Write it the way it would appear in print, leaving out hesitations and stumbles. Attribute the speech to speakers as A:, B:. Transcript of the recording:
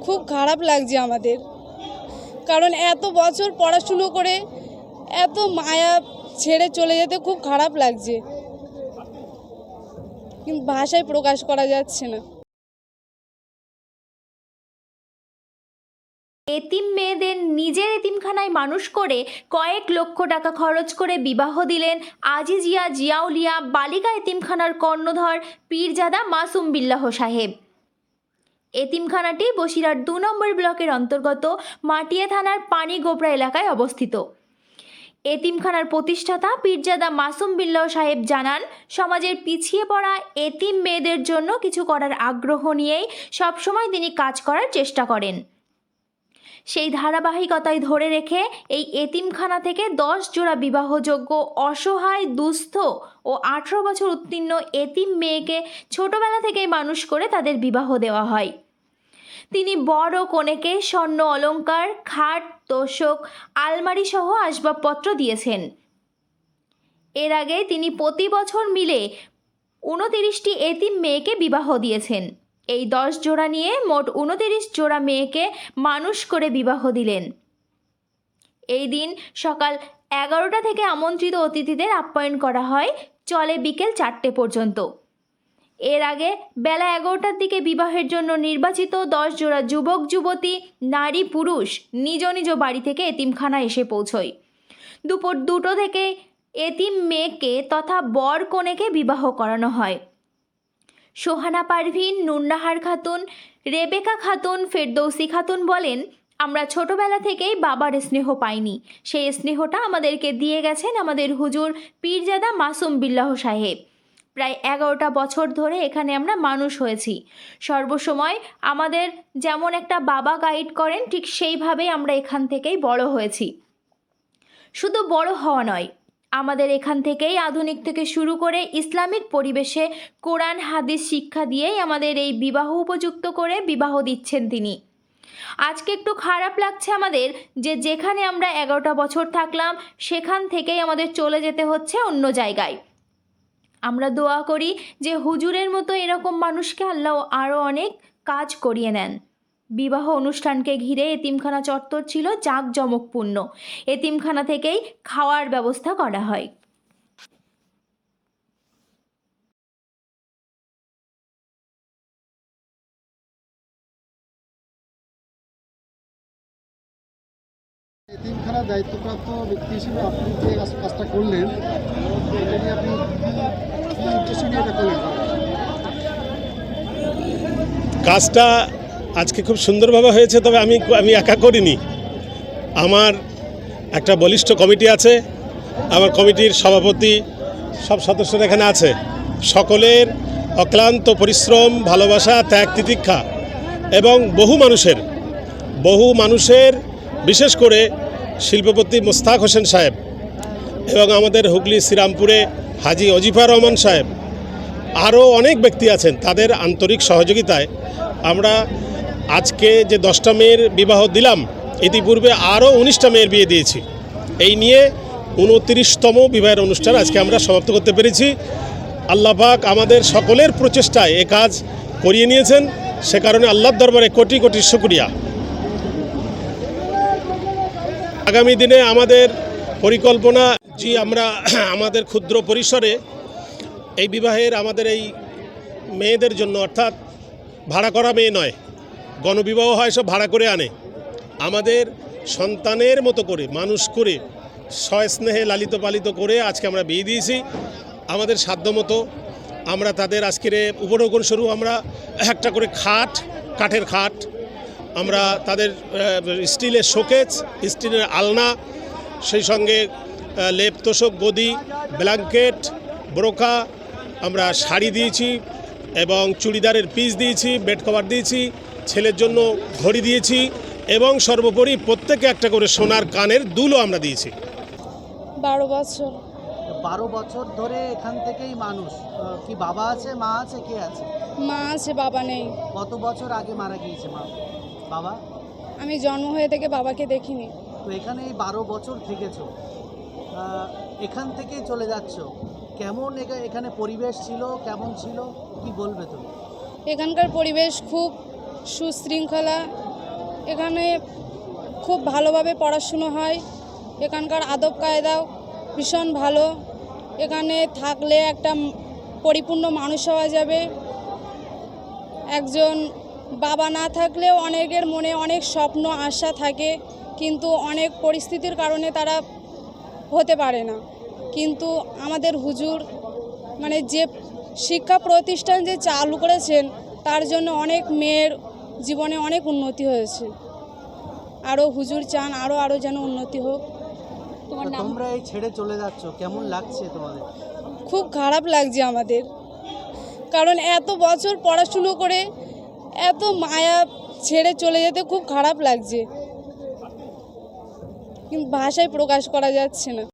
A: খুব খারাপ লাগছে আমাদের, কারণ এত বছর পড়াশুনো করে এত মায়া ছেড়ে চলে যেতে খুব খারাপ লাগছে, কিন্তু ভাষায় প্রকাশ করা যাচ্ছে না।
B: এতিম মেয়েদের নিজের এতিমখানায় মানুষ করে কয়েক লক্ষ টাকা খরচ করে বিবাহ দিলেন আজিজিয়া জিয়াউলিয়া বালিকা এতিমখানার কর্ণধর পীরজাদা মাসুম বিল্লাহ সাহেব। এতিমখানাটি বসিরহাট 2 নম্বর ব্লকের অন্তর্গত মাটিয়া থানার পানিগোবরা এলাকায় অবস্থিত। এতিমখানার প্রতিষ্ঠাতা পীরজাদা মাসুম বিল্লাহ সাহেব জানান, সমাজের পিছিয়ে পড়া এতিম মেয়েদের জন্য কিছু করার আগ্রহ নিয়েই সবসময় তিনি কাজ করার চেষ্টা করেন। সেই ধারাবাহিকতায় ধরে রেখে এই এতিমখানা থেকে 10 জোড়া বিবাহযোগ্য অসহায় দুস্থ ও 18 বছর উত্তীর্ণ এতিম মেয়েকে ছোটবেলা থেকেই মানুষ করে তাদের বিবাহ দেওয়া হয়। তিনি বড় কনেকে স্বর্ণ অলংকার, খাট, তোশক, আলমারি সহ আসবাবপত্র দিয়েছেন। এর আগে তিনি প্রতি বছর মিলে 29টি এতিম মেয়েকে বিবাহ দিয়েছেন। এই 10 জোড়া নিয়ে মোট 29 জোড়া মেয়েকে মানুষ করে বিবাহ দিলেন। এই দিন সকাল 11টা থেকে আমন্ত্রিত অতিথিদের আপ্যায়ন করা হয়, চলে বিকেল 4টে পর্যন্ত। এর আগে বেলা 11টার দিকে বিবাহের জন্য নির্বাচিত 10 জোড়া যুবক যুবতী নারী পুরুষ নিজ নিজ বাড়ি থেকে এতিমখানা এসে পৌঁছয়। দুপুর 2টো থেকে এতিম মেয়েকে তথা বর কনেকে বিবাহ করানো হয়। সোহানা পারভিন, নুন্নাহার খাতুন, রেবেকা খাতুন, ফেরদৌসি খাতুন বলেন, আমরা ছোটবেলা থেকেই বাবার স্নেহ পাইনি, সেই স্নেহটা আমাদেরকে দিয়ে গেছেন আমাদের হুজুর পীরজাদা মাসুম বিল্লাহ সাহেব। প্রায় 11টা বছর ধরে এখানে আমরা মানুষ হয়েছি। সর্বসময় আমাদের যেমন একটা বাবা গাইড করেন, ঠিক সেইভাবেই আমরা এখান থেকেই বড় হয়েছি। শুধু বড় হওয়া নয়, আমাদের এখান থেকেই আধুনিক থেকে শুরু করে ইসলামিক পরিবেশে কোরআন হাদিস শিক্ষা দিয়েই আমাদের এই বিবাহ উপযুক্ত করে বিবাহ দিচ্ছেন তিনি। আজকে একটু খারাপ লাগছে আমাদের যে যেখানে আমরা 11টা বছর থাকলাম সেখান থেকেই আমাদের চলে যেতে হচ্ছে অন্য জায়গায়। আমরা দোয়া করি যে হুজুরের মতো এরকম মানুষকে আল্লাহ আরও অনেক কাজ করিয়ে নেন। বিবাহ অনুষ্ঠানকে ঘিরে এতিমখানা চত্বর ছিল জাঁকজমকপূর্ণ। এতিমখানা থেকেই খাওয়ার ব্যবস্থা করা হয়।
C: এতিমখানার দায়িত্বপ্রাপ্ত ব্যক্তি হিসেবে আপনি যে কাজটা করলেন, এটা নিয়ে আপনি কি উদ্দেশ্য নিয়ে এটা করলেন?
D: কাজটা আজকে খুব সুন্দরভাবে হয়েছে, তবে আমি একা করিনি। আমার একটা বলিষ্ঠ কমিটি আছে, আমার কমিটির সভাপতি, সব সদস্যরা এখানে আছে। সকলের অক্লান্ত পরিশ্রম, ভালোবাসা, ত্যাগ তিতিক্ষা এবং বহু মানুষের বিশেষ করে শিল্পপতি মোস্তাক হোসেন সাহেব এবং আমাদের হুগলি শ্রীরামপুরে হাজি অজিফার রহমান সাহেব, আরও অনেক ব্যক্তি আছেন, তাদের আন্তরিক সহযোগিতায় আমরা আজকে যে 10টা মেয়ের বিবাহ দিলাম, ইতিপূর্বে আরও 19টা মেয়ের বিয়ে দিয়েছি। এই নিয়ে 29তম বিবাহের অনুষ্ঠান আজকে আমরা সমাপ্ত করতে পেরেছি। আল্লাহ পাক আমাদের সকলের প্রচেষ্টায় এ কাজ করিয়ে নিয়েছেন, সে কারণে আল্লাহর দরবারে কোটি কোটি শুকরিয়া। আগামী দিনে আমাদের পরিকল্পনা আমরা আমাদের ক্ষুদ্র পরিসরে এই বিবাহের আমাদের এই মেয়েদের জন্য, অর্থাৎ ভাড়া করা মেয়ে নয়, গণবিবাহ হয় সব ভাড়া করে আনে, আমাদের সন্তানের মতো করে মানুষ করে সস্নেহে লালিত পালিত করে আজকে আমরা বিয়ে দিয়েছি। আমাদের সাধ্যমতো আমরা তাদের আজকের উপঢৌকন স্বরূপ আমরা একটা করে কাঠের খাট, আমরা তাদের স্টিলের শোকেস, স্টিলের আলনা, সেই সঙ্গে লেপ তোষক গদি, ব্ল্যাঙ্কেট, ব্রোকা, আমরা শাড়ি দিয়েছি এবং চুড়িদারের পিস দিয়েছি, বেড কভার দিয়েছি, ছেলের জন্য ঘড়ি দিয়েছি এবং সর্বোপরি প্রত্যেকে একটা করে সোনার কানের দুলও আমরা দিয়েছি।
A: 12 বছর।
C: 12 বছর ধরে এখান থেকেই মানুষ। কি বাবা আছে, মা আছে, কে আছে?
A: মা আছে, বাবা নেই।
C: কত বছর আগে মারা গিয়েছে বাবা?
A: আমি জন্ম হয়ে থেকে বাবাকে দেখিনি।
C: তো এখানে এই 12 বছর থেকেছো, এখান থেকেই চলে যাচ্ছ, কেমন এখানে পরিবেশ ছিল, কেমন ছিল, কি বলবে তুমি?
A: এখানকার পরিবেশ খুব সুশৃঙ্খলা, এখানে খুব ভালোভাবে পড়াশুনো হয়, এখানকার আদব কায়দাও ভীষণ ভালো, এখানে থাকলে একটা পরিপূর্ণ মানুষ হওয়া যাবে। একজন বাবা না থাকলেও অনেকের মনে অনেক স্বপ্ন আশা থাকে, কিন্তু অনেক পরিস্থিতির কারণে তারা হতে পারে না। কিন্তু আমাদের হুজুর মানে যে শিক্ষা প্রতিষ্ঠান যে চালু করেছেন তার জন্য অনেক মেয়ের জীবনে অনেক উন্নতি হয়েছে। আরও হুজুর চান আরও যেন উন্নতি হোক।
C: তো তোমরা এই ছেড়ে চলে যাচ্ছ, কেমন লাগছে তোমাদের?
A: খুব খারাপ লাগছে আমাদের, কারণ এত বছর পড়াশুনো করে এত মায়া ছেড়ে চলে যেতে খুব খারাপ লাগছে, কিন্তু ভাষায় প্রকাশ করা যাচ্ছে না।